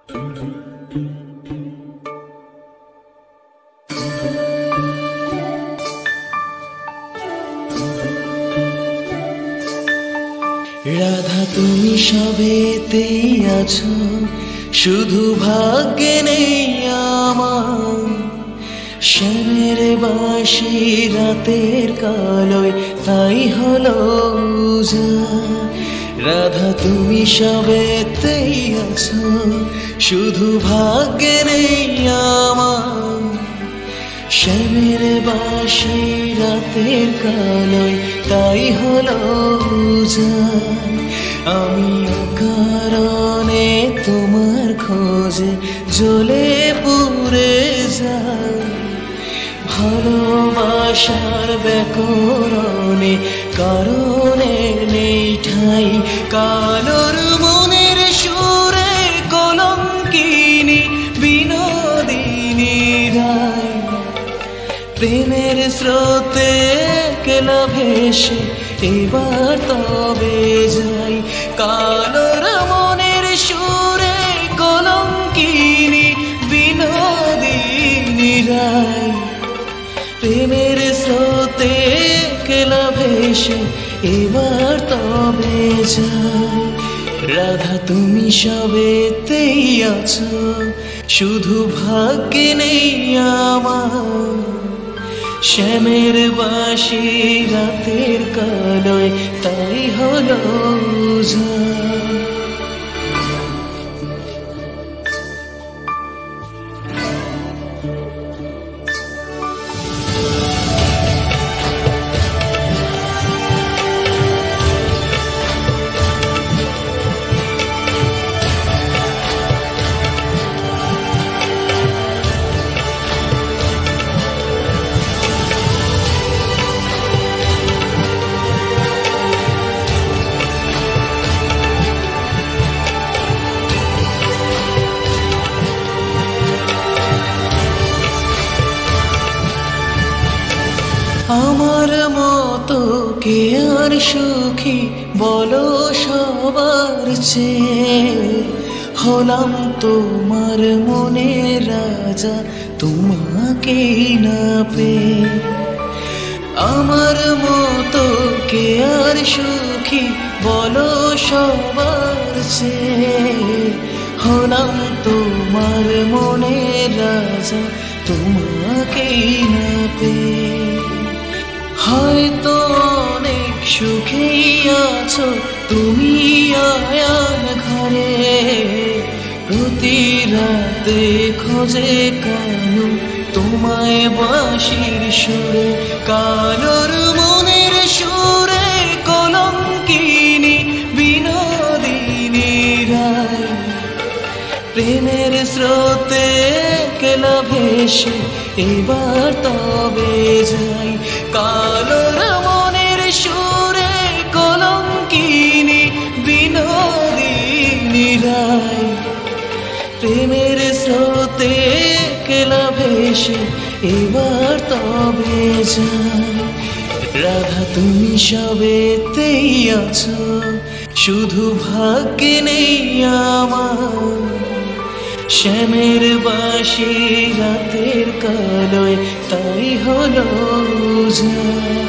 রাধা তুমি সবেতেই আছো, শুধু ভাগ্যে নেই আমার। শ্যামের বাঁশি রাতের কালোয় তাই হলো উজাড়। রাধা তুমি সবেতেই আছো, শুধু ভাগ্যে নেই আমার। শ্যামের বাঁশি রাতের কালোয় তাই হলো উজাড়। আমি অকারণে তোমার খোঁজে জ্বলে পুড়ে যাই। ভালোবাসার ব্যাকরণে কারণে নেই ঠাই। কালোর মনের সুরে কলঙ্কিনী বিনোদিনী রায়। প্রেমের স্রোতে কেলা ভেসে এবার তবে যাই। কালোর মনের সুরে কলঙ্কিনী বিনোদিনী রায়। প্রেমের স্রোতে কেলা ভেসে এবার তবে যাই। রাধা তুমি সবেতেই আছো, শুধু ভাগ্যে নেই আমার। শ্যামের বাঁশি রাতের কালোয় তাই হলো উজাড়। আমার মতো কে আর সুখী বলো সবার চেয়ে। হলাম তোমার মনের রাজা তোমাকেই না পেয়ে। আমার মতো কে আর সুখী বলো সবার চেয়ে। হলাম তোমার মনের রাজা তোমাকেই না পেয়ে। হয়তো অনেক সুখেই আছো তুমি আয়ার ঘরে। প্রতি রাতে খোঁজে কানু তোমায় বাঁশির সুরে। কালোর মনের সুরে কলঙ্কিনী বিনোদিনী রায়। প্রেমের স্রোতে কেলা ভেসে এবার তবে যাই। কালোর মনের সুরে কলঙ্কিনী বিনোদিনী রায়। প্রেমের স্রোতে কেলা ভেসে এবার তবে যাই। রাধা তুমি সবেতেই আছো, শুধু ভাগ্যে নেই আমার। শ্যামের বাঁশি রাতের কালোয় তাই হলো উজাড়।